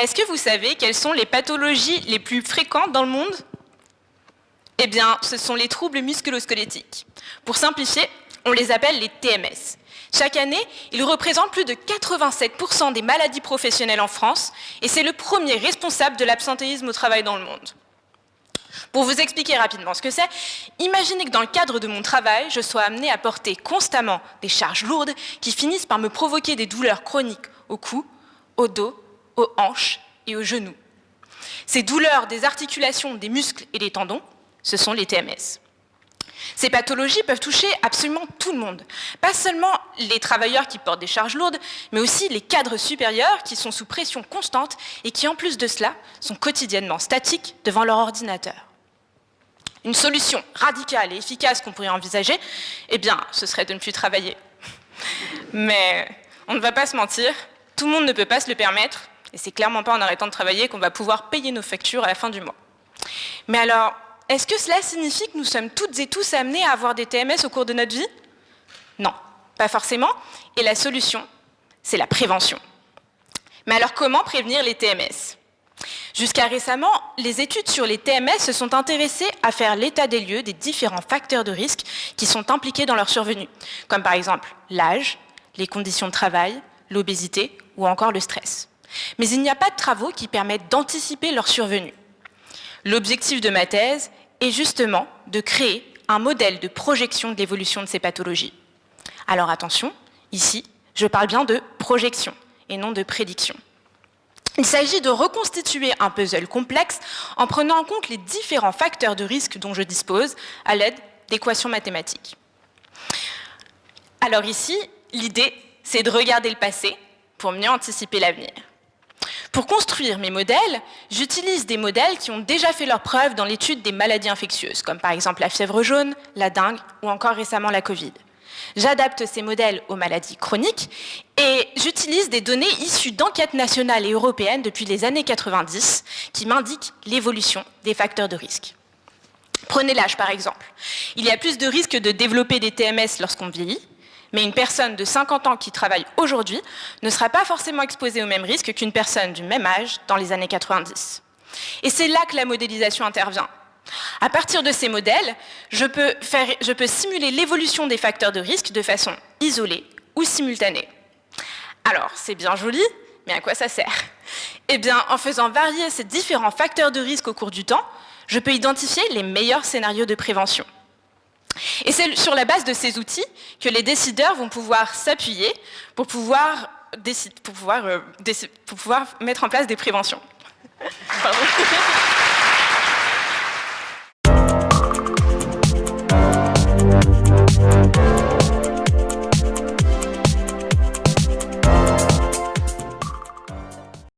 Est-ce que vous savez quelles sont les pathologies les plus fréquentes dans le monde? Eh bien, ce sont les troubles musculo-squelettiques. Pour simplifier, on les appelle les TMS. Chaque année, ils représentent plus de 87% des maladies professionnelles en France et c'est le premier responsable de l'absentéisme au travail dans le monde. Pour vous expliquer rapidement ce que c'est, imaginez que dans le cadre de mon travail, je sois amenée à porter constamment des charges lourdes qui finissent par me provoquer des douleurs chroniques au cou, au dos, aux hanches et aux genoux. Ces douleurs des articulations, des muscles et des tendons, ce sont les TMS. Ces pathologies peuvent toucher absolument tout le monde, pas seulement les travailleurs qui portent des charges lourdes, mais aussi les cadres supérieurs qui sont sous pression constante et qui, en plus de cela, sont quotidiennement statiques devant leur ordinateur. Une solution radicale et efficace qu'on pourrait envisager, eh bien, ce serait de ne plus travailler. Mais on ne va pas se mentir, tout le monde ne peut pas se le permettre, et c'est clairement pas en arrêtant de travailler qu'on va pouvoir payer nos factures à la fin du mois. Mais alors, est-ce que cela signifie que nous sommes toutes et tous amenés à avoir des TMS au cours de notre vie? Non, pas forcément. Et la solution, c'est la prévention. Mais alors comment prévenir les TMS? Jusqu'à récemment, les études sur les TMS se sont intéressées à faire l'état des lieux des différents facteurs de risque qui sont impliqués dans leur survenue, comme par exemple l'âge, les conditions de travail, l'obésité ou encore le stress. Mais il n'y a pas de travaux qui permettent d'anticiper leur survenue. L'objectif de ma thèse est justement de créer un modèle de projection de l'évolution de ces pathologies. Alors attention, ici, je parle bien de projection et non de prédiction. Il s'agit de reconstituer un puzzle complexe en prenant en compte les différents facteurs de risque dont je dispose à l'aide d'équations mathématiques. Alors ici, l'idée, c'est de regarder le passé pour mieux anticiper l'avenir. Pour construire mes modèles, j'utilise des modèles qui ont déjà fait leurs preuves dans l'étude des maladies infectieuses, comme par exemple la fièvre jaune, la dengue ou encore récemment la Covid. J'adapte ces modèles aux maladies chroniques et j'utilise des données issues d'enquêtes nationales et européennes depuis les années 90 qui m'indiquent l'évolution des facteurs de risque. Prenez l'âge par exemple. Il y a plus de risques de développer des TMS lorsqu'on vieillit, mais une personne de 50 ans qui travaille aujourd'hui ne sera pas forcément exposée au même risque qu'une personne du même âge dans les années 90. Et c'est là que la modélisation intervient. À partir de ces modèles, je peux simuler l'évolution des facteurs de risque de façon isolée ou simultanée. Alors, c'est bien joli, mais à quoi ça sert? Eh bien, en faisant varier ces différents facteurs de risque au cours du temps, je peux identifier les meilleurs scénarios de prévention. Et c'est sur la base de ces outils que les décideurs vont pouvoir s'appuyer pour pouvoir mettre en place des préventions. Pardon.